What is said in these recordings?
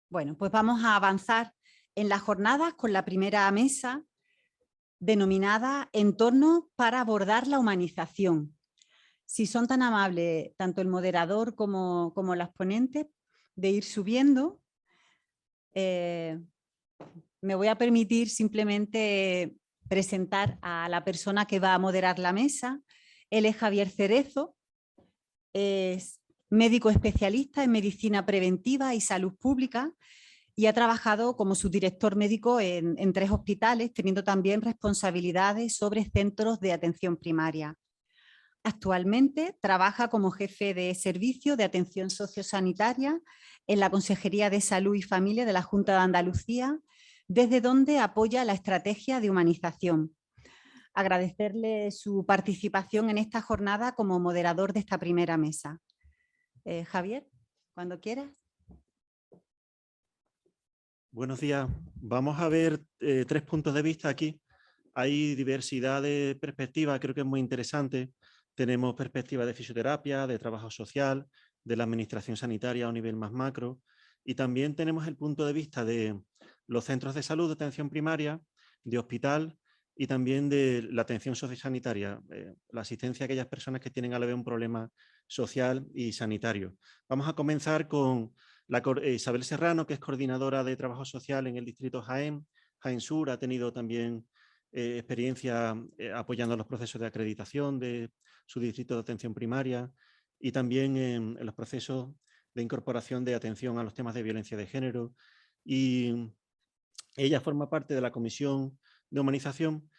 Bueno, pues vamos a avanzar en las jornadas con la primera mesa denominada Entornos para abordar la humanización. Si son tan amables, tanto el moderador como las ponentes, de ir subiendo, me voy a permitir simplemente presentar a la persona que va a moderar la mesa. Él es Javier Cerezo, es médico especialista en medicina preventiva y salud pública y ha trabajado como subdirector médico en 3 hospitales, teniendo también responsabilidades sobre centros de atención primaria. Actualmente trabaja como jefe de servicio de atención sociosanitaria en la Consejería de Salud y Familia de la Junta de Andalucía, desde donde apoya la estrategia de humanización. Agradecerle su participación en esta jornada como moderador de esta primera mesa. Javier, cuando quieras. Buenos días. Vamos a ver 3 puntos de vista aquí. Hay diversidad de perspectivas, creo que es muy interesante. Tenemos perspectiva de fisioterapia, de trabajo social, de la administración sanitaria a un nivel más macro. Y también tenemos el punto de vista de los centros de salud de atención primaria, de hospital y también de la atención sociosanitaria, la asistencia a aquellas personas que tienen a la vez un problema social y sanitario. Vamos a comenzar con Isabel Serrano, que es coordinadora de trabajo social en el distrito Jaén. Jaén Sur ha tenido también experiencia apoyando los procesos de acreditación de su distrito de atención primaria y también en los procesos de incorporación de atención a los temas de violencia de género. Y ella forma parte de la Comisión de Humanización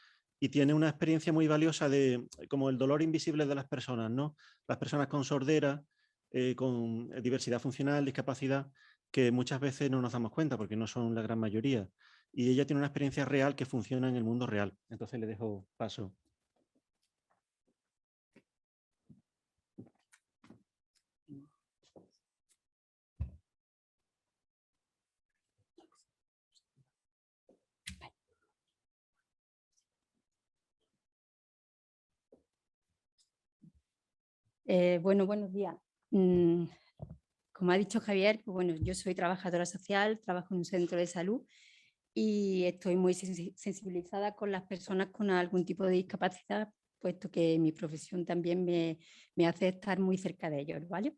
y tiene una experiencia muy valiosa de como el dolor invisible de las personas, ¿no? Las personas con sordera, con diversidad funcional, discapacidad, que muchas veces no nos damos cuenta porque no son la gran mayoría. Y ella tiene una experiencia real que funciona en el mundo real. Entonces le dejo paso. Buenos días. Como ha dicho Javier, pues bueno, yo soy trabajadora social, trabajo en un centro de salud y estoy muy sensibilizada con las personas con algún tipo de discapacidad, puesto que mi profesión también me hace estar muy cerca de ellos, ¿vale?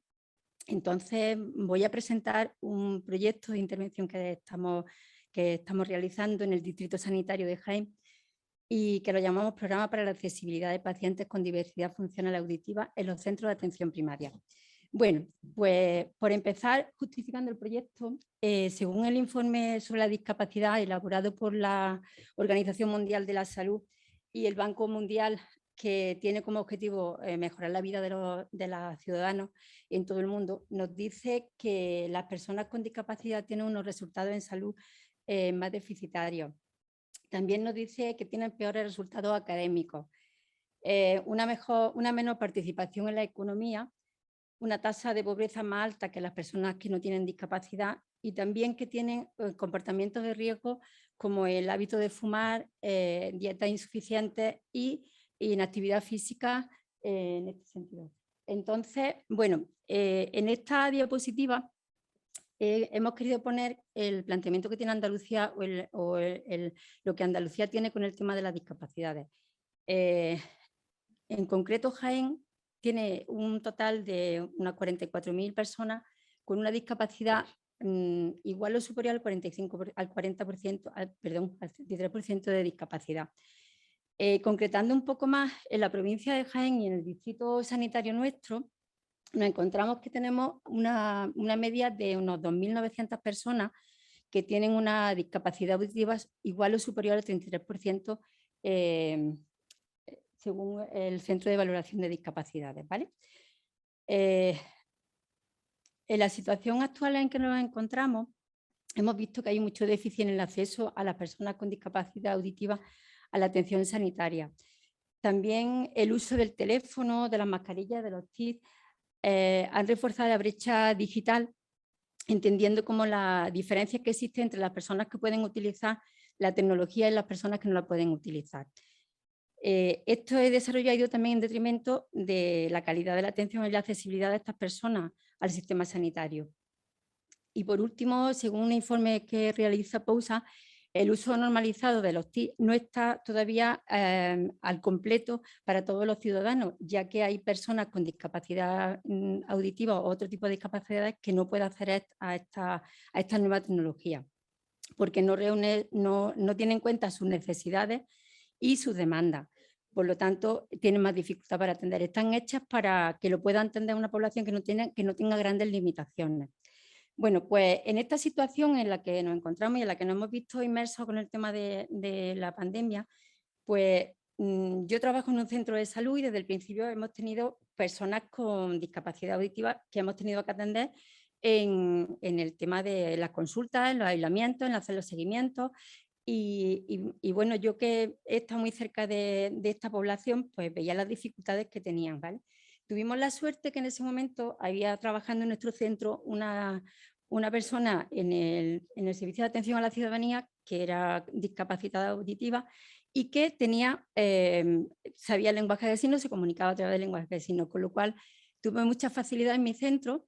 Entonces voy a presentar un proyecto de intervención que estamos realizando en el Distrito Sanitario de Jaén y que lo llamamos Programa para la Accesibilidad de Pacientes con Diversidad Funcional Auditiva en los Centros de Atención Primaria. Bueno, pues por empezar, justificando el proyecto, según el informe sobre la discapacidad elaborado por la Organización Mundial de la Salud y el Banco Mundial, que tiene como objetivo mejorar la vida de los ciudadanos en todo el mundo, nos dice que las personas con discapacidad tienen unos resultados en salud más deficitarios. También nos dice que tienen peores resultados académicos, una menor participación en la economía, una tasa de pobreza más alta que las personas que no tienen discapacidad y también que tienen comportamientos de riesgo como el hábito de fumar, dietas insuficientes y inactividad física en este sentido. Entonces, bueno, en esta diapositiva hemos querido poner el planteamiento que tiene Andalucía lo que Andalucía tiene con el tema de las discapacidades. En concreto, Jaén tiene un total de unas 44.000 personas con una discapacidad igual o superior al 40%, al 33% de discapacidad. Concretando un poco más, en la provincia de Jaén y en el distrito sanitario nuestro, nos encontramos que tenemos una media de unos 2.900 personas que tienen una discapacidad auditiva igual o superior al 33%, según el Centro de Valoración de Discapacidades, ¿vale? En la situación actual en que nos encontramos, hemos visto que hay mucho déficit en el acceso a las personas con discapacidad auditiva a la atención sanitaria. También el uso del teléfono, de las mascarillas, de los TIC, han reforzado la brecha digital, entendiendo como la diferencia que existe entre las personas que pueden utilizar la tecnología y las personas que no la pueden utilizar. Esto es desarrollado también en detrimento de la calidad de la atención y la accesibilidad de estas personas al sistema sanitario. Y por último, según un informe que realiza POUSA, el uso normalizado de los TIC no está todavía al completo para todos los ciudadanos, ya que hay personas con discapacidad auditiva o otro tipo de discapacidades que no pueden acceder a esta nueva tecnología, porque no tienen en cuenta sus necesidades y sus demandas. Por lo tanto, tienen más dificultad para atender. Están hechas para que lo pueda entender una población que no tenga grandes limitaciones. Bueno, pues en esta situación en la que nos encontramos y en la que nos hemos visto inmersos con el tema de la pandemia, pues yo trabajo en un centro de salud y desde el principio hemos tenido personas con discapacidad auditiva que hemos tenido que atender en el tema de las consultas, en los aislamientos, en hacer los seguimientos. Y bueno, yo que he estado muy cerca de esta población, pues veía las dificultades que tenían, ¿vale? Tuvimos la suerte que en ese momento había trabajando en nuestro centro una persona en el servicio de atención a la ciudadanía que era discapacitada auditiva y que sabía el lenguaje de signos, se comunicaba a través del lenguaje de signos, con lo cual tuve mucha facilidad en mi centro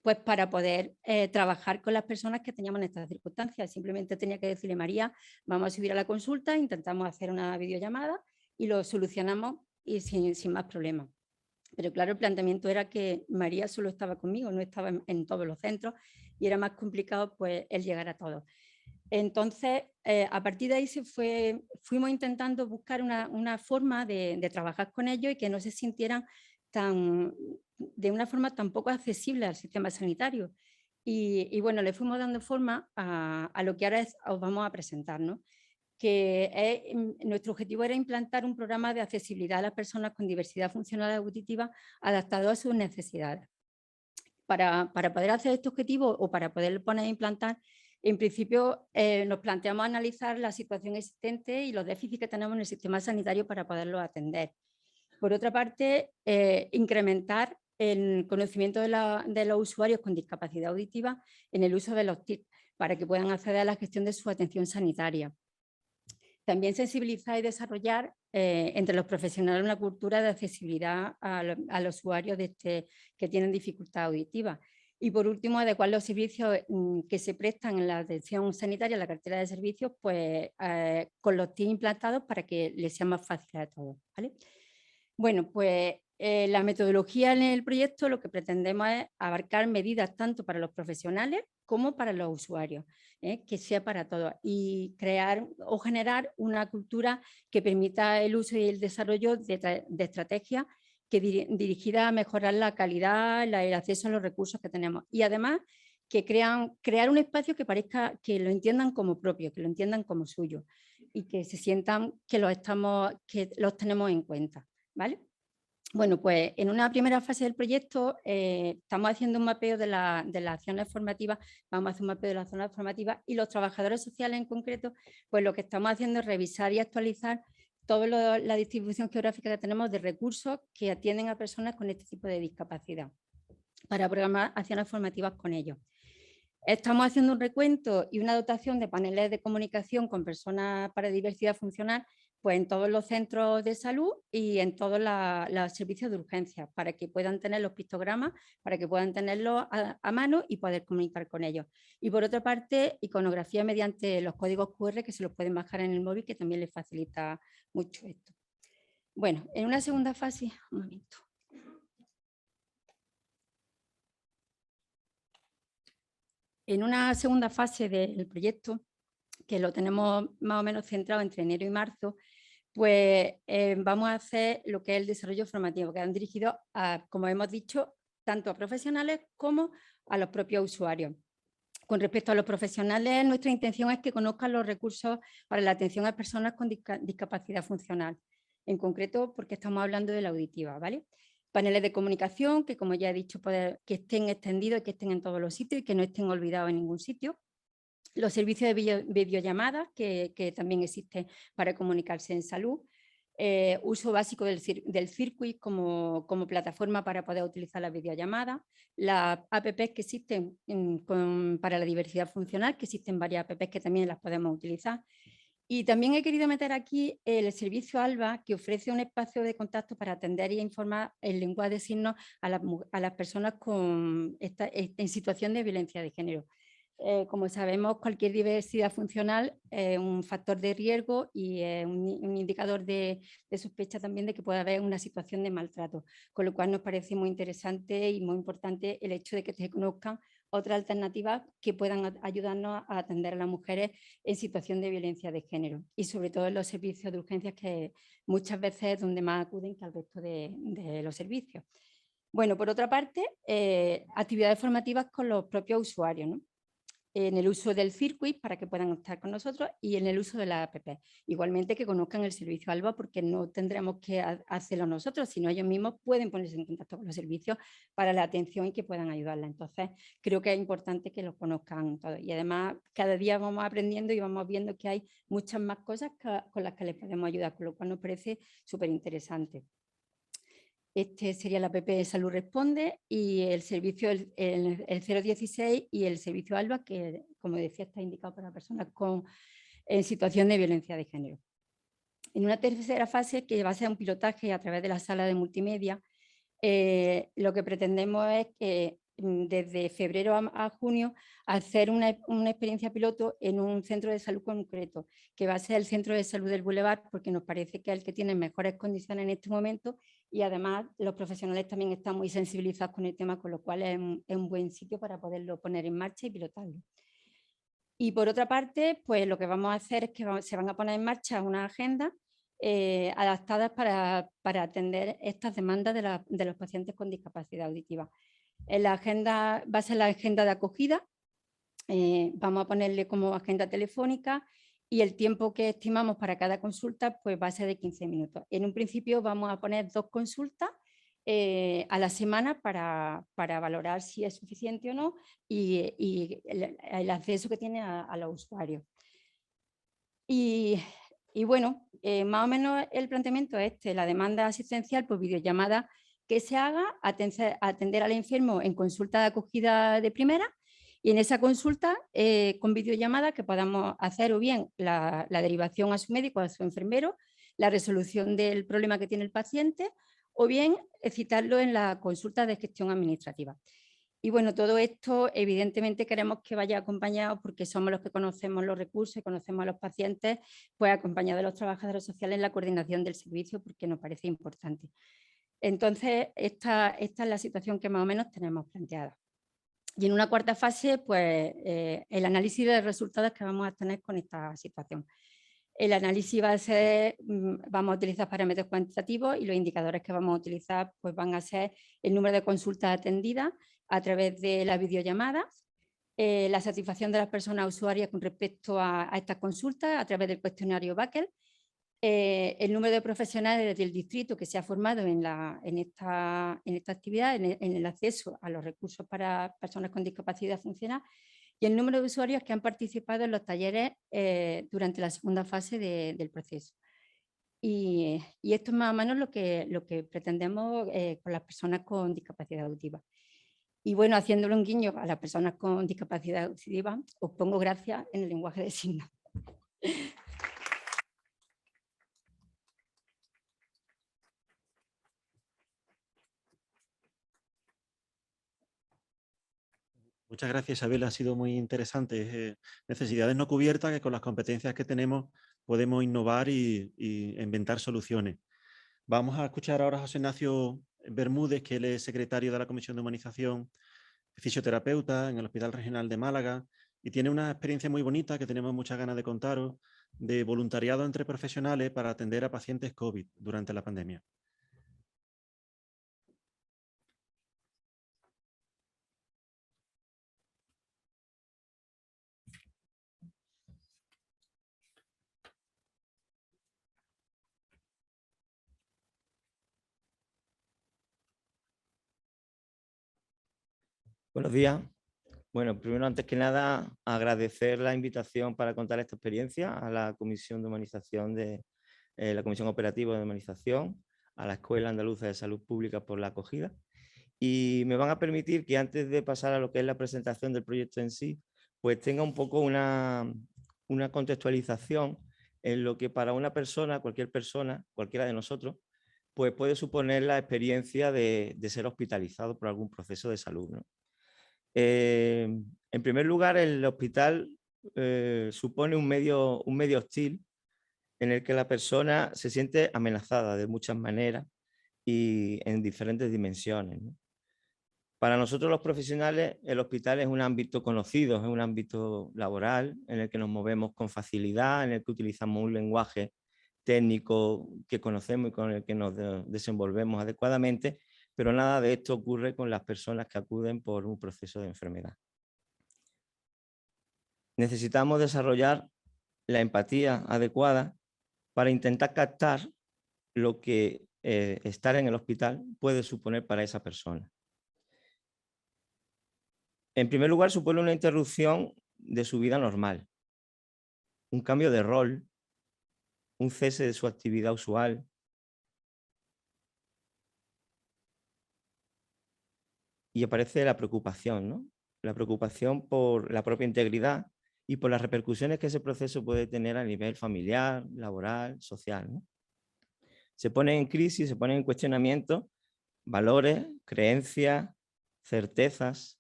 pues para poder trabajar con las personas que teníamos en estas circunstancias. Simplemente tenía que decirle: María, vamos a subir a la consulta, intentamos hacer una videollamada y lo solucionamos y sin más problemas. Pero claro, el planteamiento era que María solo estaba conmigo, no estaba en todos los centros y era más complicado pues el llegar a todos. Entonces, a partir de ahí fuimos intentando buscar una forma de trabajar con ellos y que no se sintieran de una forma tan poco accesible al sistema sanitario. Y bueno, le fuimos dando forma a lo que ahora os vamos a presentar, ¿no? Nuestro objetivo era implantar un programa de accesibilidad a las personas con diversidad funcional auditiva adaptado a sus necesidades. Para poder hacer este objetivo o para poder poner a implantar, en principio nos planteamos analizar la situación existente y los déficits que tenemos en el sistema sanitario para poderlo atender. Por otra parte, incrementar el conocimiento de los usuarios con discapacidad auditiva en el uso de los TIC para que puedan acceder a la gestión de su atención sanitaria. También sensibilizar y desarrollar entre los profesionales una cultura de accesibilidad a los usuarios que tienen dificultad auditiva. Y por último, adecuar los servicios que se prestan en la atención sanitaria, la cartera de servicios, pues con los TIC implantados para que les sea más fácil a todos, ¿vale? Bueno, pues la metodología en el proyecto lo que pretendemos es abarcar medidas tanto para los profesionales como para los usuarios, que sea para todos, y crear o generar una cultura que permita el uso y el desarrollo de estrategias dirigidas a mejorar la calidad, el acceso a los recursos que tenemos, y además que crear un espacio que parezca que lo entiendan como propio, que lo entiendan como suyo y que se sientan que los tenemos en cuenta, ¿vale? Bueno, pues en una primera fase del proyecto estamos haciendo un mapeo de las acciones formativas, vamos a hacer un mapeo de las zonas formativas y los trabajadores sociales en concreto, pues lo que estamos haciendo es revisar y actualizar toda la distribución geográfica que tenemos de recursos que atienden a personas con este tipo de discapacidad para programar acciones formativas con ellos. Estamos haciendo un recuento y una dotación de paneles de comunicación con personas para diversidad funcional pues en todos los centros de salud y en todos los servicios de urgencia, para que puedan tener los pictogramas, para que puedan tenerlos a mano y poder comunicar con ellos. Y por otra parte, iconografía mediante los códigos QR que se los pueden bajar en el móvil, que también les facilita mucho esto. Bueno, en una segunda fase, un momento. En una segunda fase del proyecto, que lo tenemos más o menos centrado entre enero y marzo, pues vamos a hacer lo que es el desarrollo formativo, que han dirigido, como hemos dicho, tanto a profesionales como a los propios usuarios. Con respecto a los profesionales, nuestra intención es que conozcan los recursos para la atención a personas con discapacidad funcional, en concreto porque estamos hablando de la auditiva, ¿vale? Paneles de comunicación que, como ya he dicho, que estén extendidos y que estén en todos los sitios y que no estén olvidados en ningún sitio. Los servicios de videollamadas que también existen para comunicarse en salud. Uso básico del Circuit como plataforma para poder utilizar las videollamadas. Las apps que existen para la diversidad funcional, que existen varias apps que también las podemos utilizar. Y también he querido meter aquí el servicio ALBA, que ofrece un espacio de contacto para atender y informar en lenguaje de signos a las personas en situación de violencia de género. Como sabemos, cualquier diversidad funcional es un factor de riesgo y es un indicador de sospecha también de que puede haber una situación de maltrato, con lo cual nos parece muy interesante y muy importante el hecho de que se conozcan otras alternativas que puedan ayudarnos a atender a las mujeres en situación de violencia de género y sobre todo en los servicios de urgencias, que muchas veces es donde más acuden que al resto de los servicios. Bueno, por otra parte, actividades formativas con los propios usuarios, ¿no? En el uso del circuit para que puedan estar con nosotros y en el uso de la app. Igualmente que conozcan el servicio ALBA, porque no tendremos que hacerlo nosotros, sino ellos mismos pueden ponerse en contacto con los servicios para la atención y que puedan ayudarla. Entonces, creo que es importante que los conozcan todos. Y además, cada día vamos aprendiendo y vamos viendo que hay muchas más cosas con las que les podemos ayudar, con lo cual nos parece súper interesante. Este sería la app Salud Responde y el servicio el 016 y el servicio ALBA, que como decía está indicado para personas en situación de violencia de género. En una tercera fase, que va a ser un pilotaje a través de la sala de multimedia, lo que pretendemos es que desde febrero a junio hacer una experiencia piloto en un centro de salud concreto, que va a ser el Centro de Salud del Boulevard, porque nos parece que es el que tiene mejores condiciones en este momento y además los profesionales también están muy sensibilizados con el tema, con lo cual es un buen sitio para poderlo poner en marcha y pilotarlo. Y por otra parte, pues lo que vamos a hacer es que se van a poner en marcha una agenda adaptadas para atender estas demandas de los pacientes con discapacidad auditiva. En la agenda va a ser la agenda de acogida, vamos a ponerle como agenda telefónica y el tiempo que estimamos para cada consulta pues va a ser de 15 minutos. En un principio vamos a poner 2 consultas a la semana para valorar si es suficiente o no y el acceso que tiene a los usuarios. Y bueno, más o menos el planteamiento es la demanda asistencial por videollamada que se haga, atender al enfermo en consulta de acogida de primera y en esa consulta con videollamada que podamos hacer o bien la derivación a su médico, a su enfermero, la resolución del problema que tiene el paciente o bien citarlo en la consulta de gestión administrativa. Y bueno, todo esto evidentemente queremos que vaya acompañado, porque somos los que conocemos los recursos y conocemos a los pacientes, pues acompañado de los trabajadores sociales en la coordinación del servicio, porque nos parece importante. Entonces, esta es la situación que más o menos tenemos planteada. Y en una cuarta fase, pues el análisis de resultados que vamos a tener con esta situación. El análisis va a ser, vamos a utilizar parámetros cuantitativos y los indicadores que vamos a utilizar pues van a ser el número de consultas atendidas a través de las videollamadas, la satisfacción de las personas usuarias con respecto a estas consultas a través del cuestionario Bakel, el número de profesionales del distrito que se ha formado en esta actividad, en el acceso a los recursos para personas con discapacidad funcional y el número de usuarios que han participado en los talleres durante la segunda fase del proceso. Y esto es más o menos lo que pretendemos con las personas con discapacidad auditiva. Y bueno, haciéndole un guiño a las personas con discapacidad auditiva, os pongo gracias en el lenguaje de signos. Muchas gracias, Isabel. Ha sido muy interesante. Necesidades no cubiertas que con las competencias que tenemos podemos innovar y inventar soluciones. Vamos a escuchar ahora a José Ignacio Bermúdez, que él es secretario de la Comisión de Humanización, fisioterapeuta en el Hospital Regional de Málaga y tiene una experiencia muy bonita que tenemos muchas ganas de contaros, de voluntariado entre profesionales para atender a pacientes COVID durante la pandemia. Buenos días. Bueno, primero, antes que nada, agradecer la invitación para contar esta experiencia a la Comisión de Humanización de la Comisión Operativa de Humanización, a la Escuela Andaluza de Salud Pública por la acogida. Y me van a permitir que antes de pasar a lo que es la presentación del proyecto en sí, pues tenga un poco una contextualización en lo que para una persona, cualquiera de nosotros, pues puede suponer la experiencia de ser hospitalizado por algún proceso de salud, ¿no? En primer lugar, el hospital supone un medio hostil en el que la persona se siente amenazada de muchas maneras y en diferentes dimensiones, ¿no? Para nosotros los profesionales, el hospital es un ámbito conocido, es un ámbito laboral en el que nos movemos con facilidad, en el que utilizamos un lenguaje técnico que conocemos y con el que nos desenvolvemos adecuadamente, pero nada de esto ocurre con las personas que acuden por un proceso de enfermedad. Necesitamos desarrollar la empatía adecuada para intentar captar lo que estar en el hospital puede suponer para esa persona. En primer lugar, supone una interrupción de su vida normal, un cambio de rol, un cese de su actividad usual. Y aparece la preocupación, ¿no? La preocupación por la propia integridad y por las repercusiones que ese proceso puede tener a nivel familiar, laboral, social, ¿no? Se ponen en crisis, se ponen en cuestionamiento valores, creencias, certezas,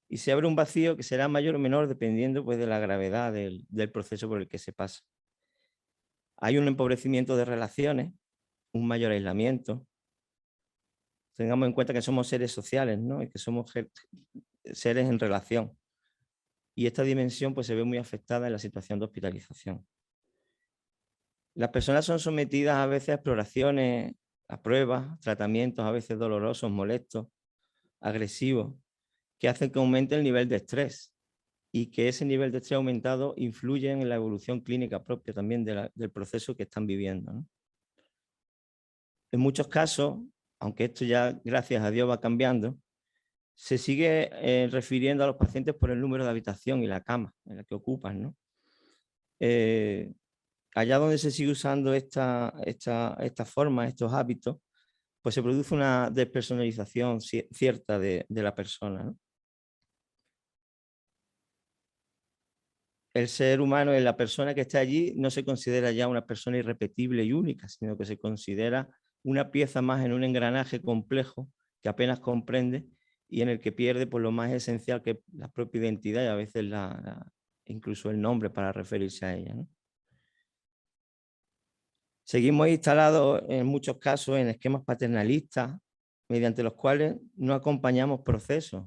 y se abre un vacío que será mayor o menor dependiendo pues, de la gravedad del proceso por el que se pasa. Hay un empobrecimiento de relaciones, un mayor aislamiento. Tengamos en cuenta que somos seres sociales, ¿no? Y que somos seres en relación. Y esta dimensión pues, se ve muy afectada en la situación de hospitalización. Las personas son sometidas a veces a exploraciones, a pruebas, tratamientos a veces dolorosos, molestos, agresivos, que hacen que aumente el nivel de estrés y que ese nivel de estrés aumentado influye en la evolución clínica propia también del proceso que están viviendo, ¿no? En muchos casos, aunque esto ya gracias a Dios va cambiando, se sigue refiriendo a los pacientes por el número de habitación y la cama en la que ocupan, ¿no? Allá donde se sigue usando esta forma, estos hábitos, pues se produce una despersonalización cierta de la persona, ¿no? El ser humano, en la persona que está allí, no se considera ya una persona irrepetible y única, sino que se considera una pieza más en un engranaje complejo que apenas comprende y en el que pierde por lo más esencial que es la propia identidad y a veces incluso el nombre para referirse a ella, ¿no? Seguimos instalados en muchos casos en esquemas paternalistas mediante los cuales no acompañamos procesos,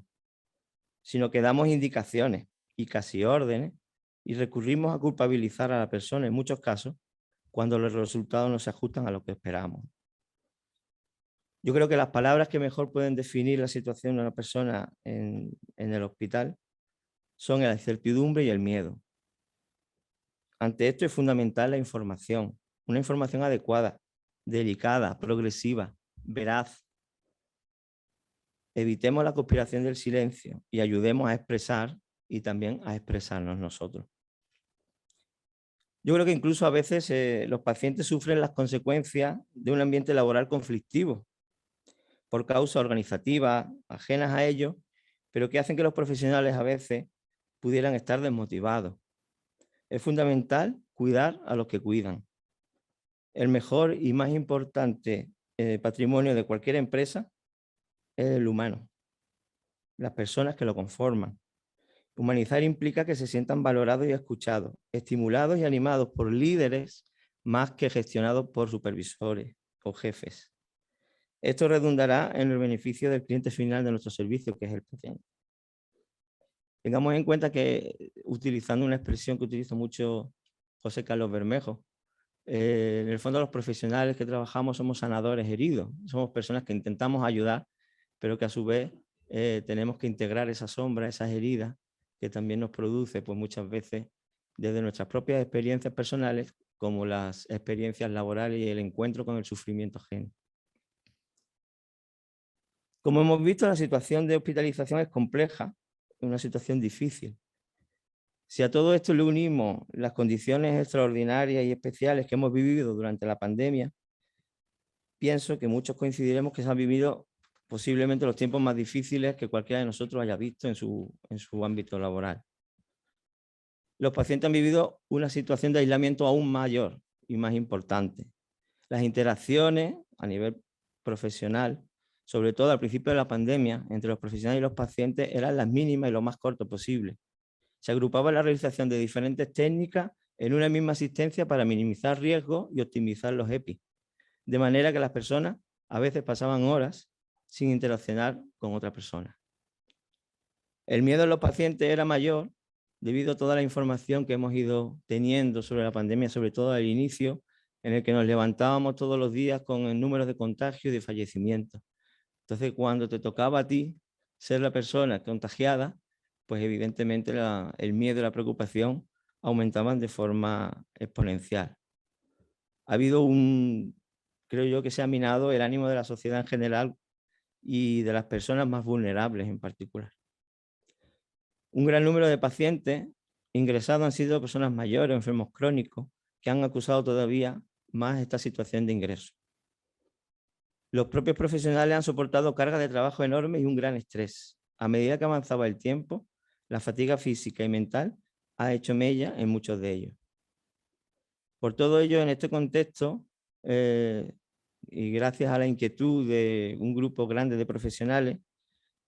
sino que damos indicaciones y casi órdenes y recurrimos a culpabilizar a la persona en muchos casos cuando los resultados no se ajustan a lo que esperamos. Yo creo que las palabras que mejor pueden definir la situación de una persona en el hospital son la incertidumbre y el miedo. Ante esto es fundamental la información, una información adecuada, delicada, progresiva, veraz. Evitemos la conspiración del silencio y ayudemos a expresar y también a expresarnos nosotros. Yo creo que incluso a veces los pacientes sufren las consecuencias de un ambiente laboral conflictivo por causas organizativas ajenas a ellos, pero que hacen que los profesionales a veces pudieran estar desmotivados. Es fundamental cuidar a los que cuidan. El mejor y más importante patrimonio de cualquier empresa es el humano, las personas que lo conforman. Humanizar implica que se sientan valorados y escuchados, estimulados y animados por líderes más que gestionados por supervisores o jefes. Esto redundará en el beneficio del cliente final de nuestro servicio, que es el paciente. Tengamos en cuenta que, utilizando una expresión que utiliza mucho José Carlos Bermejo, en el fondo los profesionales que trabajamos somos sanadores heridos, somos personas que intentamos ayudar, pero que a su vez tenemos que integrar esa sombra, esas heridas, que también nos produce pues, muchas veces desde nuestras propias experiencias personales, como las experiencias laborales y el encuentro con el sufrimiento ajeno. Como hemos visto, la situación de hospitalización es compleja, es una situación difícil. Si a todo esto le unimos las condiciones extraordinarias y especiales que hemos vivido durante la pandemia, pienso que muchos coincidiremos que se han vivido posiblemente los tiempos más difíciles que cualquiera de nosotros haya visto en su ámbito laboral. Los pacientes han vivido una situación de aislamiento aún mayor y más importante. Las interacciones a nivel profesional sobre todo al principio de la pandemia, entre los profesionales y los pacientes eran las mínimas y lo más corto posible. Se agrupaba la realización de diferentes técnicas en una misma asistencia para minimizar riesgos y optimizar los EPI, de manera que las personas a veces pasaban horas sin interaccionar con otra persona. El miedo en los pacientes era mayor debido a toda la información que hemos ido teniendo sobre la pandemia, sobre todo al inicio, en el que nos levantábamos todos los días con el número de contagios y de fallecimientos. Entonces, cuando te tocaba a ti ser la persona contagiada, pues evidentemente el miedo y la preocupación aumentaban de forma exponencial. Ha habido creo yo que se ha minado el ánimo de la sociedad en general y de las personas más vulnerables en particular. Un gran número de pacientes ingresados han sido personas mayores, enfermos crónicos, que han acusado todavía más esta situación de ingreso. Los propios profesionales han soportado cargas de trabajo enormes y un gran estrés. A medida que avanzaba el tiempo, la fatiga física y mental ha hecho mella en muchos de ellos. Por todo ello, en este contexto, y gracias a la inquietud de un grupo grande de profesionales,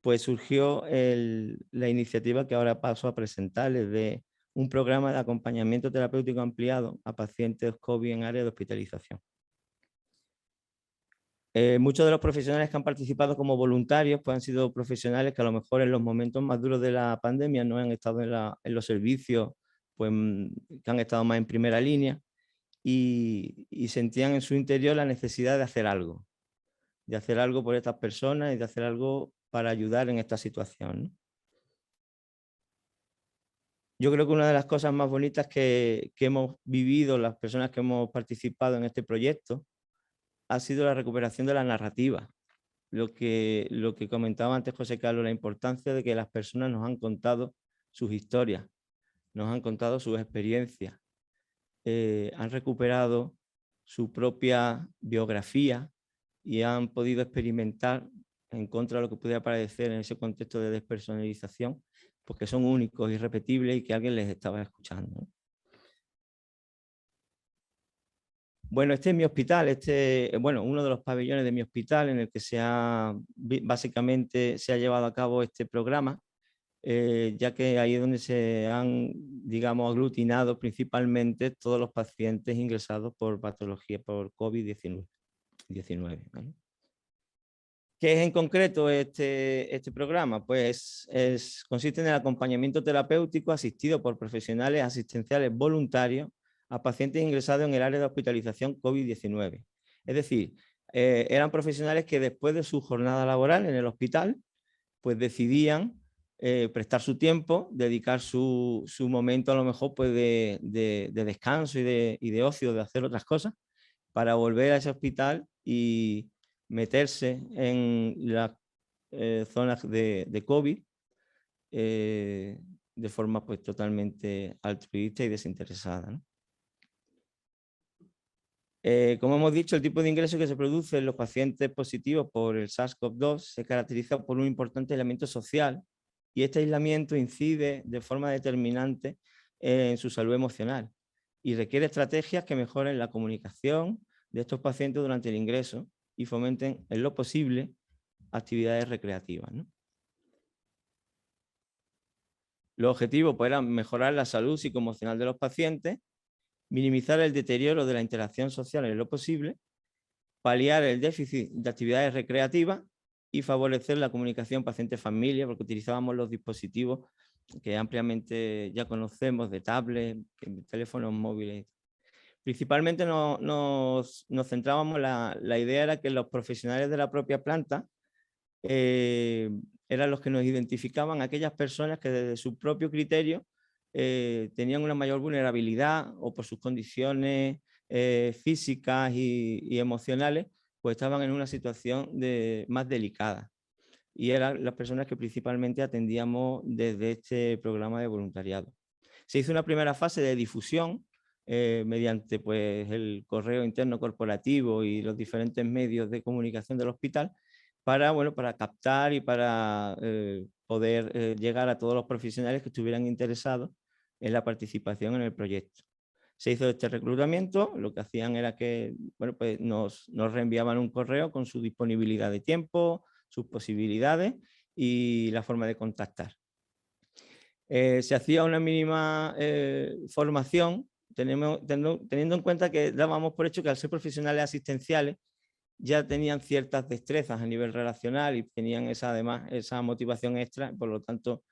pues surgió la iniciativa que ahora paso a presentarles de un programa de acompañamiento terapéutico ampliado a pacientes COVID en área de hospitalización. Muchos de los profesionales que han participado como voluntarios pues han sido profesionales que a lo mejor en los momentos más duros de la pandemia no han estado en los servicios, pues, que han estado más en primera línea y sentían en su interior la necesidad de hacer algo por estas personas y de hacer algo para ayudar en esta situación, ¿no? Yo creo que una de las cosas más bonitas que hemos vivido las personas que hemos participado en este proyecto ha sido la recuperación de la narrativa. Lo que comentaba antes José Carlos, la importancia de que las personas nos han contado sus historias, nos han contado sus experiencias, han recuperado su propia biografía y han podido experimentar en contra de lo que pudiera parecer en ese contexto de despersonalización, porque son únicos, irrepetibles y que alguien les estaba escuchando, ¿no? Bueno, este es mi hospital, uno de los pabellones de mi hospital en el que básicamente se ha llevado a cabo este programa, ya que ahí es donde se han, digamos, aglutinado principalmente todos los pacientes ingresados por patología, por COVID-19. ¿Vale? ¿Qué es en concreto este programa? Pues consiste en el acompañamiento terapéutico asistido por profesionales asistenciales voluntarios a pacientes ingresados en el área de hospitalización COVID-19. Es decir, eran profesionales que después de su jornada laboral en el hospital, pues decidían prestar su tiempo, dedicar su momento a lo mejor pues de descanso y de ocio, de hacer otras cosas, para volver a ese hospital y meterse en las zonas de COVID de forma pues totalmente altruista y desinteresada, ¿no? Como hemos dicho, el tipo de ingreso que se produce en los pacientes positivos por el SARS-CoV-2 se caracteriza por un importante aislamiento social y este aislamiento incide de forma determinante en su salud emocional y requiere estrategias que mejoren la comunicación de estos pacientes durante el ingreso y fomenten en lo posible actividades recreativas, ¿no? Los objetivos pues, eran mejorar la salud psicoemocional de los pacientes, minimizar el deterioro de la interacción social en lo posible, paliar el déficit de actividades recreativas y favorecer la comunicación paciente-familia, porque utilizábamos los dispositivos que ampliamente ya conocemos de tablets, teléfonos móviles. Principalmente nos centrábamos, la idea era que los profesionales de la propia planta eran los que nos identificaban aquellas personas que desde su propio criterio tenían una mayor vulnerabilidad o por sus condiciones físicas y emocionales, pues estaban en una situación más delicada. Y eran las personas que principalmente atendíamos desde este programa de voluntariado. Se hizo una primera fase de difusión mediante pues, el correo interno corporativo y los diferentes medios de comunicación del hospital para captar y para poder llegar a todos los profesionales que estuvieran interesados en la participación en el proyecto. Se hizo este reclutamiento, lo que hacían era que pues nos reenviaban un correo con su disponibilidad de tiempo, sus posibilidades y la forma de contactar. Se hacía una mínima formación, teniendo en cuenta que dábamos por hecho que al ser profesionales asistenciales ya tenían ciertas destrezas a nivel relacional y tenían además esa motivación extra, por lo tanto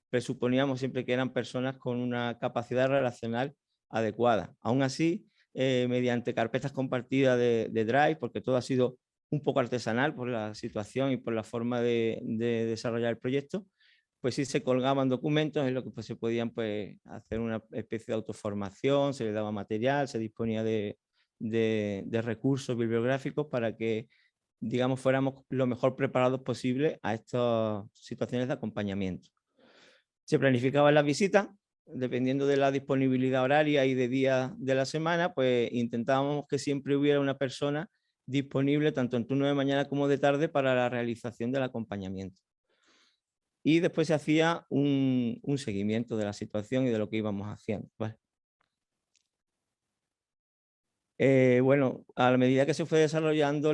presuponíamos siempre que eran personas con una capacidad relacional adecuada. Aún así, mediante carpetas compartidas de Drive, porque todo ha sido un poco artesanal por la situación y por la forma de desarrollar el proyecto, pues sí se colgaban documentos en los que pues, se podían pues, hacer una especie de autoformación, se les daba material, se disponía de recursos bibliográficos para que, digamos, fuéramos lo mejor preparados posible a estas situaciones de acompañamiento. Se planificaban las visitas, dependiendo de la disponibilidad horaria y de día de la semana, pues intentábamos que siempre hubiera una persona disponible tanto en turno de mañana como de tarde para la realización del acompañamiento. Y después se hacía un seguimiento de la situación y de lo que íbamos haciendo. ¿Vale? Bueno, a la medida que se fue desarrollando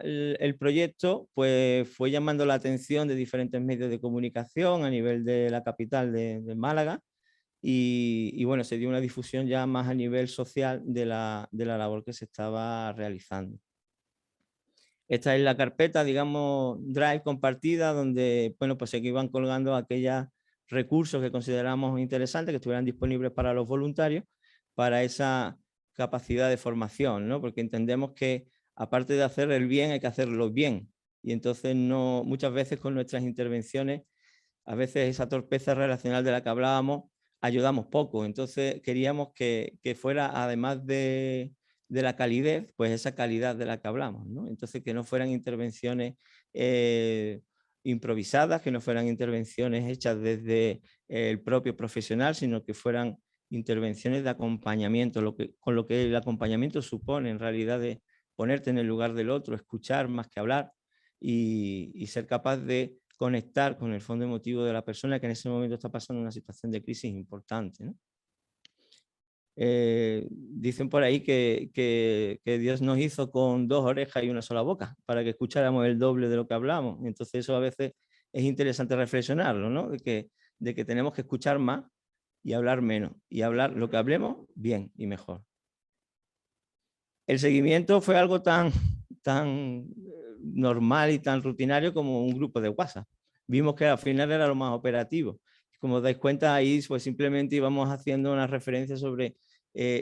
el proyecto, pues fue llamando la atención de diferentes medios de comunicación a nivel de la capital de Málaga y bueno, se dio una difusión ya más a nivel social de la labor que se estaba realizando. Esta es la carpeta, digamos, Drive compartida, donde bueno, pues se iban colgando aquellos recursos que consideramos interesantes, que estuvieran disponibles para los voluntarios, para esa capacidad de formación, ¿no? Porque entendemos que aparte de hacer el bien hay que hacerlo bien y entonces no, muchas veces con nuestras intervenciones, a veces esa torpeza relacional de la que hablábamos, ayudamos poco, entonces queríamos que fuera además de la calidez, pues esa calidad de la que hablamos, ¿no? Entonces que no fueran intervenciones improvisadas, que no fueran intervenciones hechas desde el propio profesional, sino que fueran intervenciones de acompañamiento, con lo que el acompañamiento supone en realidad de ponerte en el lugar del otro, escuchar más que hablar y ser capaz de conectar con el fondo emotivo de la persona que en ese momento está pasando una situación de crisis importante, ¿no? Dicen por ahí que Dios nos hizo con 2 orejas y una sola boca para que escucháramos el doble de lo que hablamos. Entonces eso a veces es interesante reflexionarlo, ¿no? De que tenemos que escuchar más y hablar menos, y hablar lo que hablemos bien y mejor. El seguimiento fue algo tan normal y tan rutinario como un grupo de WhatsApp. Vimos que al final era lo más operativo. Como os dais cuenta, ahí pues simplemente íbamos haciendo una referencia sobre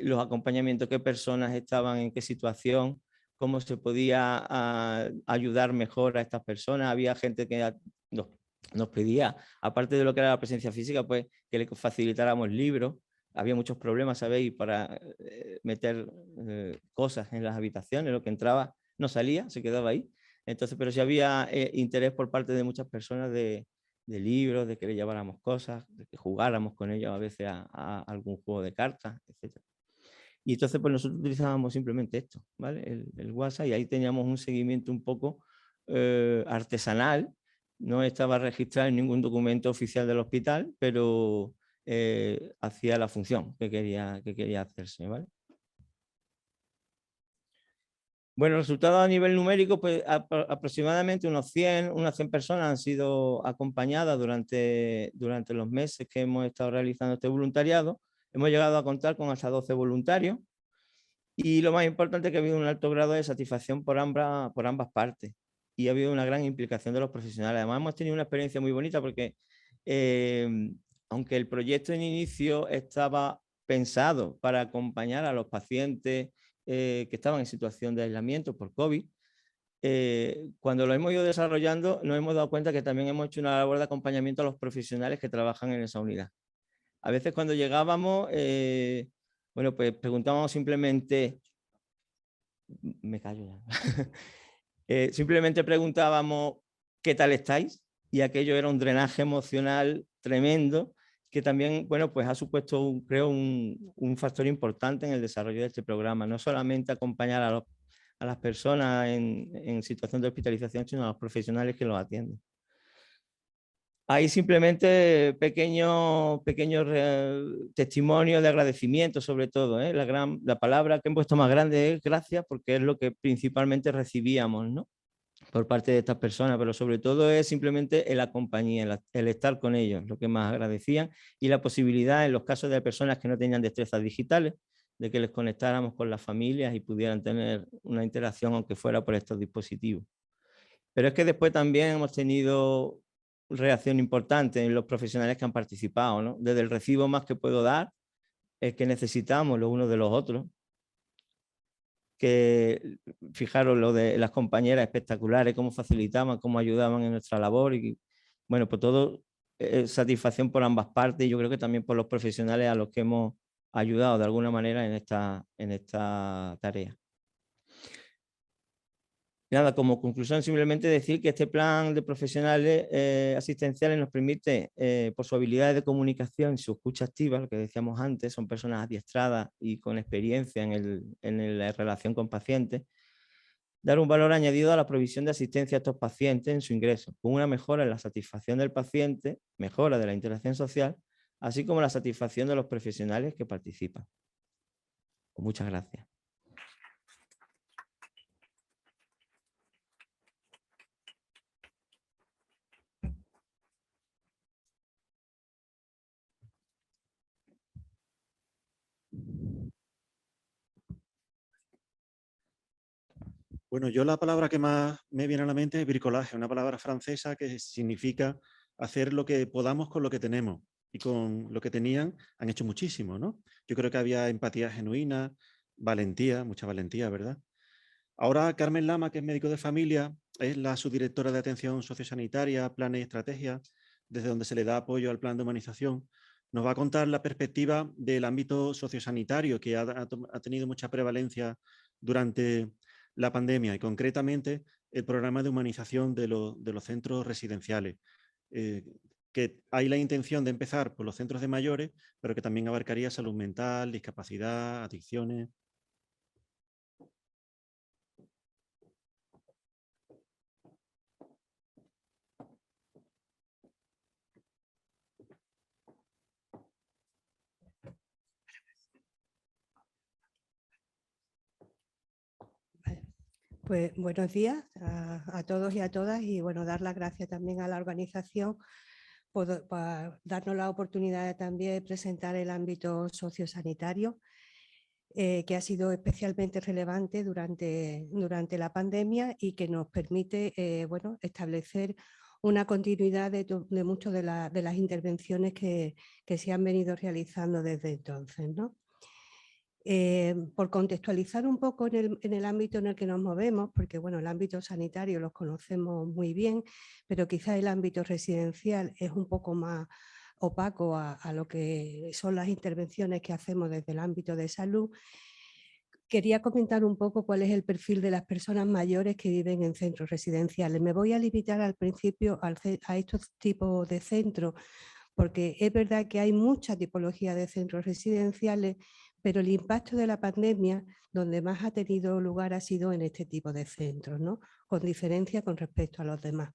los acompañamientos, qué personas estaban en qué situación, cómo se podía ayudar mejor a estas personas. Había gente que nos pedía, aparte de lo que era la presencia física, pues que le facilitáramos libros. Había muchos problemas, ¿sabéis? Para meter cosas en las habitaciones, lo que entraba no salía, se quedaba ahí. Entonces, pero sí había interés por parte de muchas personas de libros, de que le lleváramos cosas, de que jugáramos con ellos a veces a algún juego de cartas, etc. Y entonces, pues nosotros utilizábamos simplemente esto, ¿vale? El WhatsApp, y ahí teníamos un seguimiento un poco artesanal. No estaba registrado en ningún documento oficial del hospital, pero hacía la función que quería hacerse, ¿vale? Bueno, el resultado a nivel numérico, pues aproximadamente unas 100 personas han sido acompañadas durante los meses que hemos estado realizando este voluntariado. Hemos llegado a contar con hasta 12 voluntarios y lo más importante es que ha habido un alto grado de satisfacción por ambas partes y ha habido una gran implicación de los profesionales. Además, hemos tenido una experiencia muy bonita porque aunque el proyecto en inicio estaba pensado para acompañar a los pacientes que estaban en situación de aislamiento por COVID, cuando lo hemos ido desarrollando nos hemos dado cuenta que también hemos hecho una labor de acompañamiento a los profesionales que trabajan en esa unidad. A veces cuando llegábamos, bueno, pues preguntábamos simplemente, me callo ya, simplemente preguntábamos ¿qué tal estáis? Y aquello era un drenaje emocional tremendo que también, bueno, pues ha supuesto, creo, un factor importante en el desarrollo de este programa. No solamente acompañar a las personas en situación de hospitalización, sino a los profesionales que los atienden. Hay simplemente pequeños testimonios de agradecimiento, sobre todo. La palabra que he puesto más grande es gracias, porque es lo que principalmente recibíamos, ¿no? por parte de estas personas, pero sobre todo es simplemente la compañía, el estar con ellos, lo que más agradecían, y la posibilidad en los casos de personas que no tenían destrezas digitales, de que les conectáramos con las familias y pudieran tener una interacción aunque fuera por estos dispositivos. Pero es que después también hemos tenido reacción importante en los profesionales que han participado, ¿no? Desde el recibo más que puedo dar es que necesitamos los unos de los otros, que fijaros lo de las compañeras espectaculares, cómo facilitaban, cómo ayudaban en nuestra labor y bueno, pues todo satisfacción por ambas partes y yo creo que también por los profesionales a los que hemos ayudado de alguna manera en esta tarea. Nada, como conclusión simplemente decir que este plan de profesionales asistenciales nos permite, por sus habilidades de comunicación y su escucha activa, lo que decíamos antes, son personas adiestradas y con experiencia en la relación con pacientes, dar un valor añadido a la provisión de asistencia a estos pacientes en su ingreso, con una mejora en la satisfacción del paciente, mejora de la interacción social, así como la satisfacción de los profesionales que participan. Muchas gracias. Bueno, yo la palabra que más me viene a la mente es bricolaje, una palabra francesa que significa hacer lo que podamos con lo que tenemos. Y con lo que tenían han hecho muchísimo, ¿no? Yo creo que había empatía genuina, valentía, mucha valentía, ¿verdad? Ahora Carmen Lama, que es médico de familia, es la subdirectora de atención sociosanitaria, planes y estrategias, desde donde se le da apoyo al plan de humanización. Nos va a contar la perspectiva del ámbito sociosanitario que ha tenido mucha prevalencia durante la pandemia y concretamente el programa de humanización de los centros residenciales, que hay la intención de empezar por los centros de mayores, pero que también abarcaría salud mental, discapacidad, adicciones. Pues buenos días a todos y a todas y bueno, dar las gracias también a la organización por darnos la oportunidad de también presentar el ámbito sociosanitario que ha sido especialmente relevante durante la pandemia y que nos permite bueno, establecer una continuidad de muchas de las intervenciones que se han venido realizando desde entonces, ¿no? Por contextualizar un poco en el ámbito en el que nos movemos, porque bueno, el ámbito sanitario los conocemos muy bien, pero quizá el ámbito residencial es un poco más opaco a lo que son las intervenciones que hacemos desde el ámbito de salud. Quería comentar un poco cuál es el perfil de las personas mayores que viven en centros residenciales. Me voy a limitar al principio a estos tipos de centros, porque es verdad que hay mucha tipología de centros residenciales, pero el impacto de la pandemia, donde más ha tenido lugar, ha sido en este tipo de centros, ¿no? Con diferencia con respecto a los demás.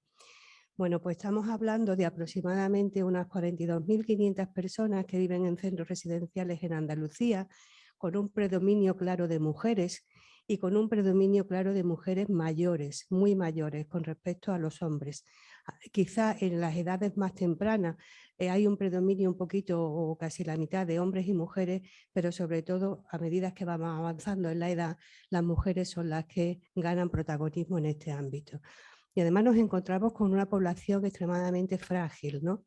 Bueno, pues estamos hablando de aproximadamente unas 42.500 personas que viven en centros residenciales en Andalucía, con un predominio claro de mujeres y con un predominio claro de mujeres mayores, muy mayores con respecto a los hombres. Quizá en las edades más tempranas hay un predominio un poquito o casi la mitad de hombres y mujeres, pero sobre todo a medida que vamos avanzando en la edad, las mujeres son las que ganan protagonismo en este ámbito. Y además nos encontramos con una población extremadamente frágil, ¿no?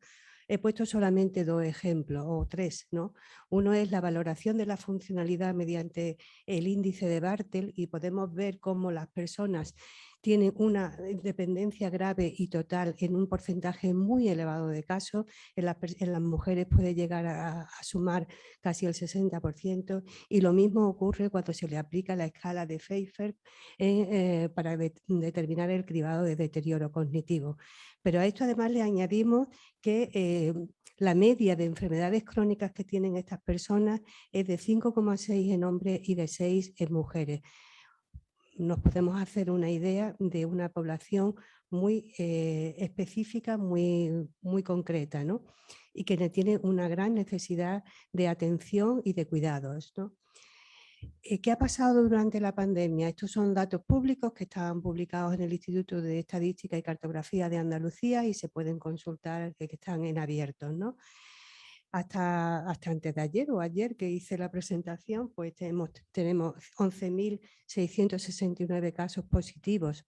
He puesto solamente dos ejemplos o tres, ¿no? Uno es la valoración de la funcionalidad mediante el índice de Bartel y podemos ver cómo las personas tienen una dependencia grave y total en un porcentaje muy elevado de casos. En las mujeres puede llegar a sumar casi el 60% y lo mismo ocurre cuando se le aplica la escala de Pfeiffer para determinar el cribado de deterioro cognitivo. Pero a esto además le añadimos que la media de enfermedades crónicas que tienen estas personas es de 5,6 en hombres y de 6 en mujeres. Nos podemos hacer una idea de una población muy específica, muy concreta, ¿no? Y que tiene una gran necesidad de atención y de cuidados, ¿no? ¿Qué ha pasado durante la pandemia? Estos son datos públicos que están publicados en el Instituto de Estadística y Cartografía de Andalucía y se pueden consultar, que están en abierto, ¿no? Hasta antes de ayer o ayer que hice la presentación, pues tenemos 11.669 casos positivos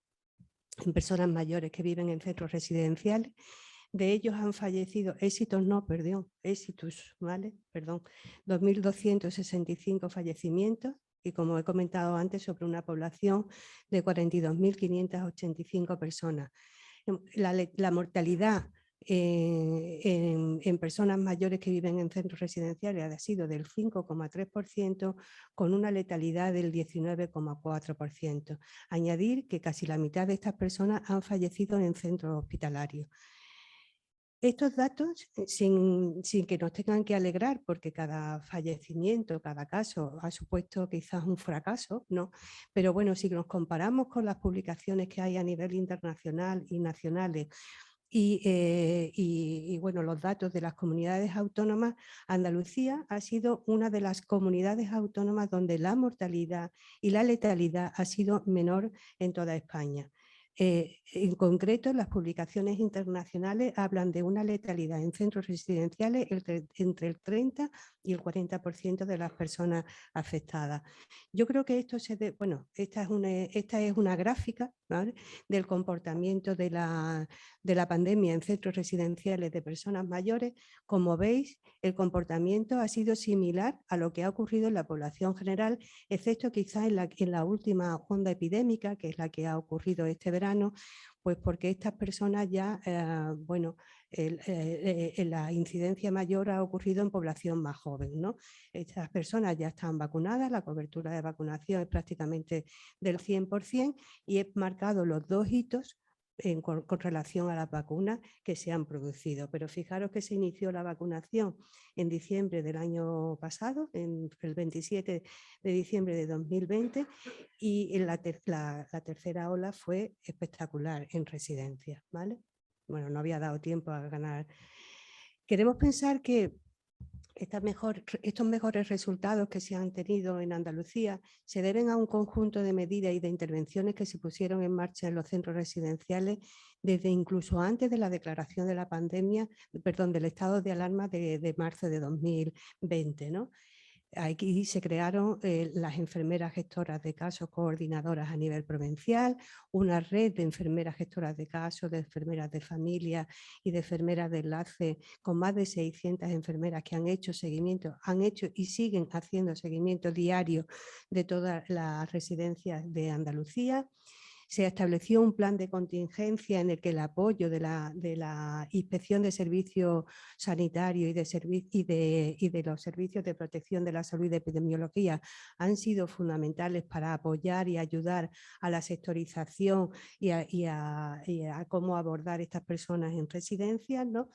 en personas mayores que viven en centros residenciales. De ellos han fallecido, éxitos, ¿vale? Perdón, 2.265 fallecimientos y, como he comentado antes, sobre una población de 42.585 personas. La mortalidad en personas mayores que viven en centros residenciales ha sido del 5,3%, con una letalidad del 19,4%. Añadir que casi la mitad de estas personas han fallecido en centros hospitalarios. Estos datos, sin que nos tengan que alegrar, porque cada fallecimiento, cada caso ha supuesto quizás un fracaso, ¿no? Pero bueno, si nos comparamos con las publicaciones que hay a nivel internacional y nacionales, y bueno, los datos de las comunidades autónomas, Andalucía ha sido una de las comunidades autónomas donde la mortalidad y la letalidad ha sido menor en toda España. En concreto, las publicaciones internacionales hablan de una letalidad en centros residenciales entre el 30 y el 40% de las personas afectadas. Yo creo que esto esta es una gráfica, ¿vale?, del comportamiento de la pandemia en centros residenciales de personas mayores. Como veis, el comportamiento ha sido similar a lo que ha ocurrido en la población general, excepto quizás en la última onda epidémica, que es la que ha ocurrido este verano, pues porque estas personas ya, la incidencia mayor ha ocurrido en población más joven, ¿no? Estas personas ya están vacunadas, la cobertura de vacunación es prácticamente del 100% y he marcado los dos hitos con relación a las vacunas que se han producido. Pero fijaros que se inició la vacunación en diciembre del año pasado, el 27 de diciembre de 2020, y la tercera ola fue espectacular en residencias, ¿vale? Bueno, no había dado tiempo a ganar. Queremos pensar que estos mejores resultados que se han tenido en Andalucía se deben a un conjunto de medidas y de intervenciones que se pusieron en marcha en los centros residenciales desde incluso antes de la declaración de la pandemia, del estado de alarma de marzo de 2020, ¿no? Aquí se crearon las enfermeras gestoras de casos coordinadoras a nivel provincial, una red de enfermeras gestoras de casos, de enfermeras de familia y de enfermeras de enlace, con más de 600 enfermeras que han hecho seguimiento, han hecho y siguen haciendo seguimiento diario de todas las residencias de Andalucía. Se estableció un plan de contingencia en el que el apoyo de la Inspección de Servicios Sanitarios y de los servicios de protección de la salud y de epidemiología han sido fundamentales para apoyar y ayudar a la sectorización y a cómo abordar estas personas en residencias, ¿no?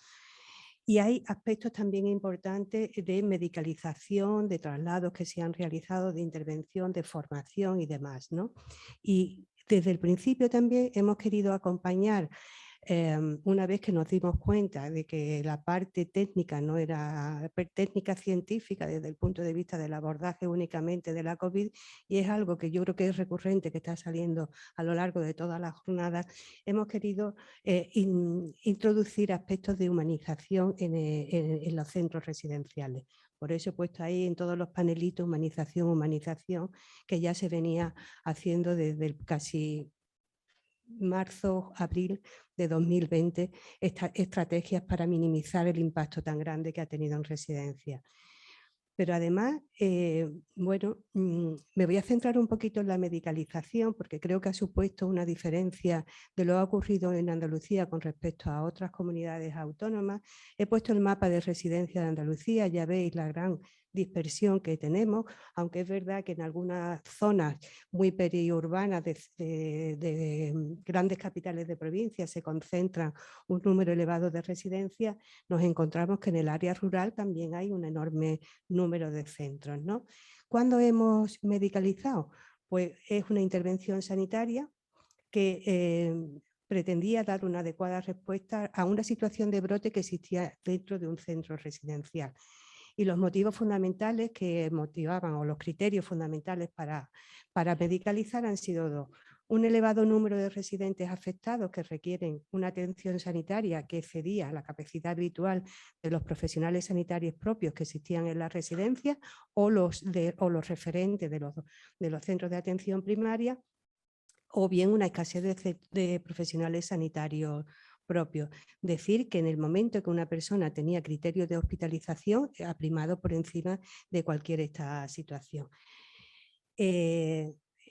Y hay aspectos también importantes de medicalización, de traslados que se han realizado, de intervención, de formación y demás, ¿no? Y desde el principio también hemos querido acompañar, una vez que nos dimos cuenta de que la parte técnica no era técnica científica desde el punto de vista del abordaje únicamente de la COVID, y es algo que yo creo que es recurrente, que está saliendo a lo largo de todas las jornadas, hemos querido introducir aspectos de humanización en los centros residenciales. Por eso he puesto ahí en todos los panelitos humanización, que ya se venía haciendo desde el casi marzo, abril de 2020, estrategias para minimizar el impacto tan grande que ha tenido en residencias. Pero además, me voy a centrar un poquito en la medicalización, porque creo que ha supuesto una diferencia de lo que ha ocurrido en Andalucía con respecto a otras comunidades autónomas. He puesto el mapa de residencia de Andalucía, ya veis la gran dispersión que tenemos, aunque es verdad que en algunas zonas muy periurbanas de grandes capitales de provincia se concentran un número elevado de residencias, nos encontramos que en el área rural también hay un enorme número de centros, ¿no? ¿Cuándo hemos medicalizado? Pues es una intervención sanitaria que pretendía dar una adecuada respuesta a una situación de brote que existía dentro de un centro residencial. Y los motivos fundamentales que motivaban, o los criterios fundamentales para medicalizar, han sido dos. Un elevado número de residentes afectados que requieren una atención sanitaria que excedía la capacidad habitual de los profesionales sanitarios propios que existían en la residencia o los referentes de los centros de atención primaria, o bien una escasez de profesionales sanitarios propios. Decir que en el momento que una persona tenía criterios de hospitalización, ha primado por encima de cualquier esta situación.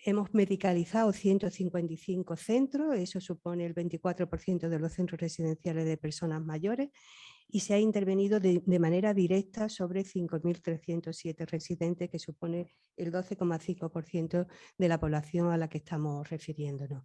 Hemos medicalizado 155 centros, eso supone el 24% de los centros residenciales de personas mayores, y se ha intervenido de manera directa sobre 5.307 residentes, que supone el 12,5% de la población a la que estamos refiriéndonos.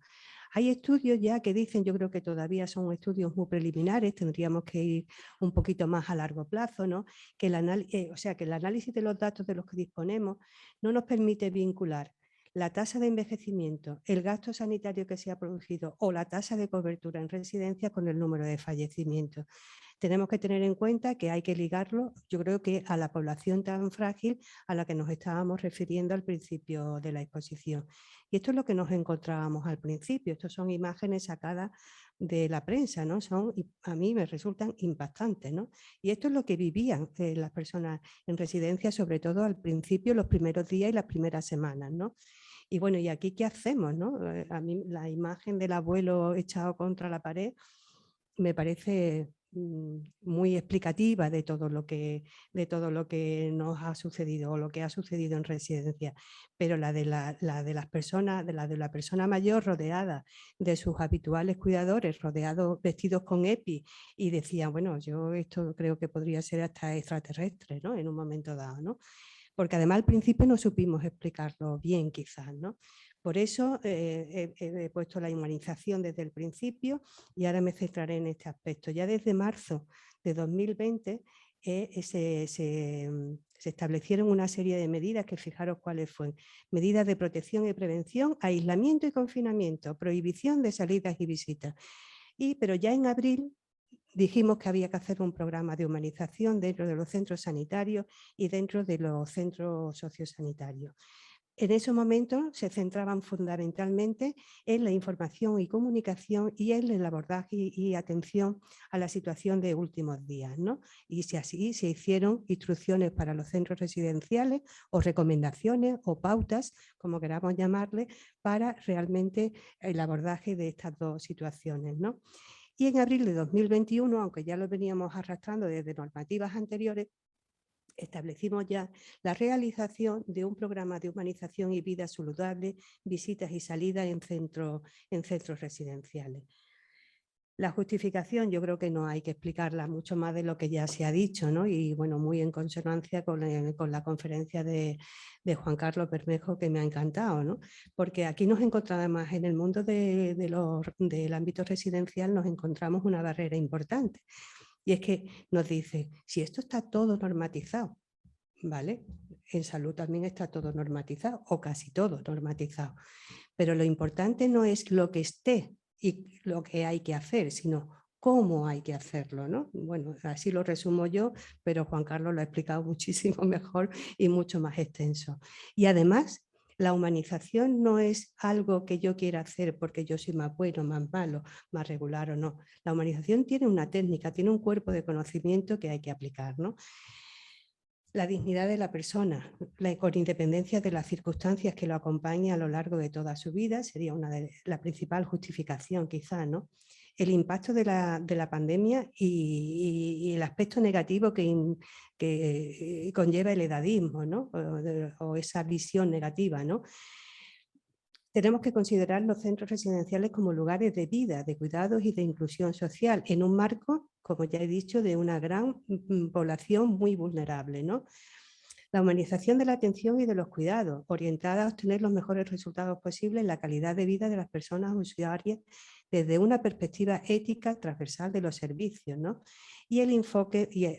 Hay estudios ya que dicen, yo creo que todavía son estudios muy preliminares, tendríamos que ir un poquito más a largo plazo, ¿no? Que el análisis de los datos de los que disponemos no nos permite vincular la tasa de envejecimiento, el gasto sanitario que se ha producido o la tasa de cobertura en residencia con el número de fallecimientos. Tenemos que tener en cuenta que hay que ligarlo, yo creo que a la población tan frágil a la que nos estábamos refiriendo al principio de la exposición. Y esto es lo que nos encontrábamos al principio. Estos son imágenes sacadas de la prensa, ¿no? A mí me resultan impactantes, ¿no? Y esto es lo que vivían las personas en residencia, sobre todo al principio, los primeros días y las primeras semanas, ¿no? Y bueno, ¿y aquí qué hacemos, no? A mí la imagen del abuelo echado contra la pared me parece muy explicativa de todo lo que nos ha sucedido o lo que ha sucedido en residencia, pero la de la persona mayor rodeada de sus habituales cuidadores, vestidos con EPI, y decían, bueno, yo esto creo que podría ser hasta extraterrestre, ¿no? En un momento dado, ¿no? Porque además al principio no supimos explicarlo bien, quizás, ¿no? Por eso he puesto la humanización desde el principio, y ahora me centraré en este aspecto. Ya desde marzo de 2020 se establecieron una serie de medidas que, fijaros cuáles fueron: medidas de protección y prevención, aislamiento y confinamiento, prohibición de salidas y visitas. Pero ya en abril dijimos que había que hacer un programa de humanización dentro de los centros sanitarios y dentro de los centros sociosanitarios. En esos momentos se centraban fundamentalmente en la información y comunicación y en el abordaje y atención a la situación de últimos días, ¿no? Y así se hicieron instrucciones para los centros residenciales, o recomendaciones o pautas, como queramos llamarle, para realmente el abordaje de estas dos situaciones, ¿no? Y en abril de 2021, aunque ya lo veníamos arrastrando desde normativas anteriores, establecimos ya la realización de un programa de humanización y vida saludable, visitas y salidas en centros residenciales. La justificación yo creo que no hay que explicarla mucho más de lo que ya se ha dicho, ¿no? Y bueno, muy en consonancia con la conferencia de Juan Carlos Bermejo, que me ha encantado, ¿no? Porque aquí nos encontramos, además, en el mundo del ámbito residencial, nos encontramos una barrera importante. Y es que nos dice, si esto está todo normatizado, ¿vale? En salud también está todo normatizado, o casi todo normatizado. Pero lo importante no es lo que esté y lo que hay que hacer, sino cómo hay que hacerlo, ¿no? Bueno, así lo resumo yo, pero Juan Carlos lo ha explicado muchísimo mejor y mucho más extenso. Y además, la humanización no es algo que yo quiera hacer porque yo soy más bueno, más malo, más regular o no. La humanización tiene una técnica, tiene un cuerpo de conocimiento que hay que aplicar, ¿no? La dignidad de la persona, con independencia de las circunstancias que lo acompañen a lo largo de toda su vida, sería la principal justificación, quizá, ¿no? El impacto de la pandemia y el aspecto negativo que conlleva el edadismo, ¿no? O esa visión negativa, ¿no? Tenemos que considerar los centros residenciales como lugares de vida, de cuidados y de inclusión social, en un marco, como ya he dicho, de una gran población muy vulnerable, ¿no? La humanización de la atención y de los cuidados, orientada a obtener los mejores resultados posibles en la calidad de vida de las personas usuarias desde una perspectiva ética transversal de los servicios, ¿no? Y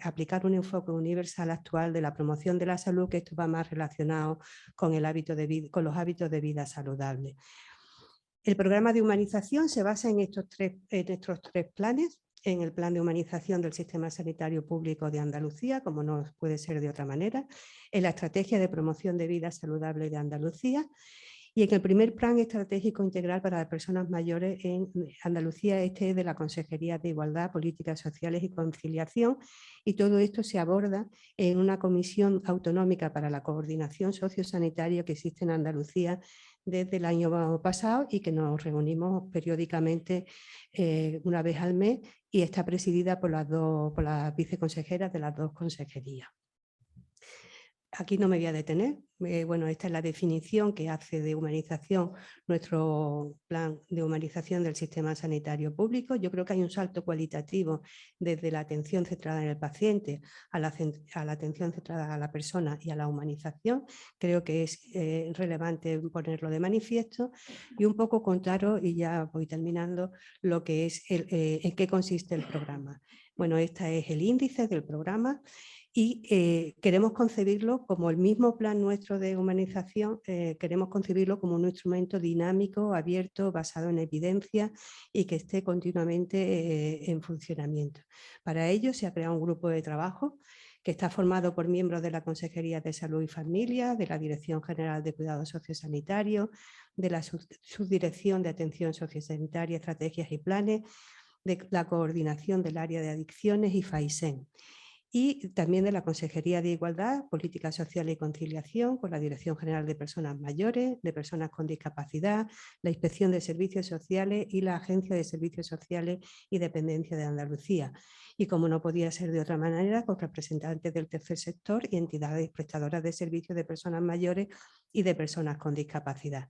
aplicar un enfoque universal actual de la promoción de la salud, que esto va más relacionado con los hábitos de vida saludables. El programa de humanización se basa en estos tres planes. en el Plan de Humanización del Sistema Sanitario Público de Andalucía, como no puede ser de otra manera, en la Estrategia de Promoción de Vida Saludable de Andalucía y en el primer Plan Estratégico Integral para las Personas Mayores en Andalucía, este es de la Consejería de Igualdad, Políticas Sociales y Conciliación, y todo esto se aborda en una comisión autonómica para la coordinación sociosanitaria que existe en Andalucía desde el año pasado y que nos reunimos periódicamente una vez al mes y está presidida por las viceconsejeras de las dos consejerías. Aquí no me voy a detener. Bueno, esta es la definición que hace de humanización nuestro plan de humanización del sistema sanitario público. Yo creo que hay un salto cualitativo desde la atención centrada en el paciente a la atención centrada a la persona y a la humanización. Creo que es relevante ponerlo de manifiesto y un poco contaros, y ya voy terminando, lo que es en qué consiste el programa. Bueno, este es el índice del programa. Y queremos concebirlo como el mismo plan nuestro de humanización, queremos concebirlo como un instrumento dinámico, abierto, basado en evidencia y que esté continuamente en funcionamiento. Para ello se ha creado un grupo de trabajo que está formado por miembros de la Consejería de Salud y Familia, de la Dirección General de Cuidados Sociosanitarios, de la Subdirección de Atención Sociosanitaria, Estrategias y Planes, de la Coordinación del Área de Adicciones y FAISEN. Y también de la Consejería de Igualdad, Política Social y Conciliación, con la Dirección General de Personas Mayores, de Personas con Discapacidad, la Inspección de Servicios Sociales y la Agencia de Servicios Sociales y Dependencia de Andalucía. Y como no podía ser de otra manera, con representantes del tercer sector y entidades prestadoras de servicios de personas mayores y de personas con discapacidad.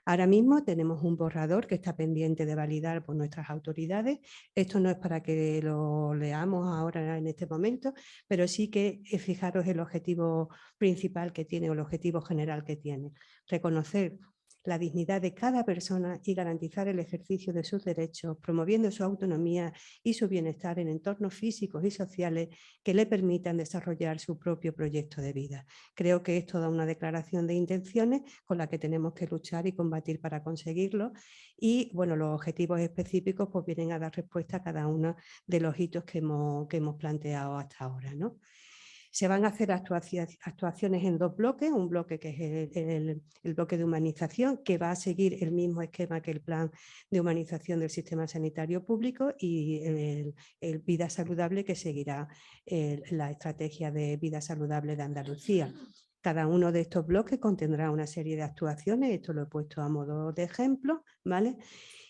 Ahora mismo tenemos un borrador que está pendiente de validar por nuestras autoridades. Esto no es para que lo leamos ahora en este momento, pero sí que fijaros el objetivo principal que tiene o el objetivo general que tiene. Reconocer la dignidad de cada persona y garantizar el ejercicio de sus derechos, promoviendo su autonomía y su bienestar en entornos físicos y sociales que le permitan desarrollar su propio proyecto de vida. Creo que es toda una declaración de intenciones con la que tenemos que luchar y combatir para conseguirlo y bueno, los objetivos específicos pues vienen a dar respuesta a cada uno de los hitos que hemos planteado hasta ahora, ¿no? Se van a hacer actuaciones en dos bloques, un bloque que es el bloque de humanización, que va a seguir el mismo esquema que el plan de humanización del sistema sanitario público y el vida saludable que seguirá la estrategia de vida saludable de Andalucía. Cada uno de estos bloques contendrá una serie de actuaciones, esto lo he puesto a modo de ejemplo, ¿vale?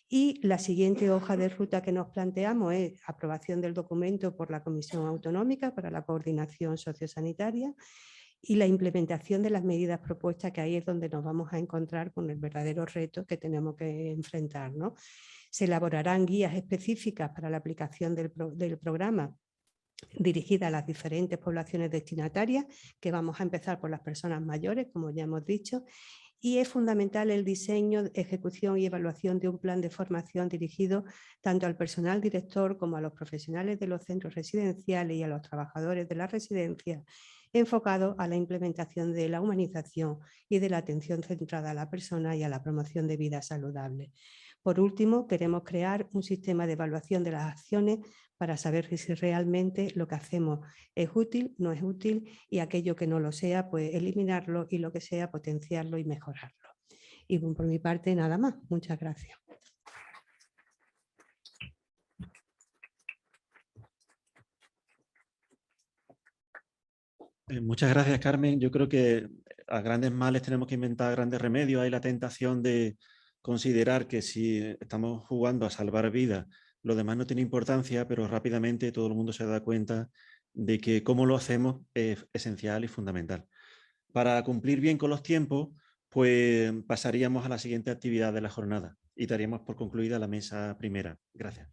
Y la siguiente hoja de ruta que nos planteamos es aprobación del documento por la Comisión Autonómica para la Coordinación Sociosanitaria y la implementación de las medidas propuestas, que ahí es donde nos vamos a encontrar con el verdadero reto que tenemos que enfrentar, ¿no? Se elaborarán guías específicas para la aplicación del programa dirigida a las diferentes poblaciones destinatarias, que vamos a empezar por las personas mayores, como ya hemos dicho, y es fundamental el diseño, ejecución y evaluación de un plan de formación dirigido tanto al personal director como a los profesionales de los centros residenciales y a los trabajadores de la residencia, enfocado a la implementación de la humanización y de la atención centrada a la persona y a la promoción de vida saludable. Por último, queremos crear un sistema de evaluación de las acciones para saber si realmente lo que hacemos es útil, no es útil y aquello que no lo sea, pues eliminarlo y lo que sea, potenciarlo y mejorarlo. Y por mi parte, nada más. Muchas gracias. Muchas gracias, Carmen. Yo creo que a grandes males tenemos que inventar grandes remedios. Hay la tentación de considerar que si estamos jugando a salvar vidas, lo demás no tiene importancia, pero rápidamente todo el mundo se da cuenta de que cómo lo hacemos es esencial y fundamental. Para cumplir bien con los tiempos, pues pasaríamos a la siguiente actividad de la jornada y daríamos por concluida la mesa primera. Gracias.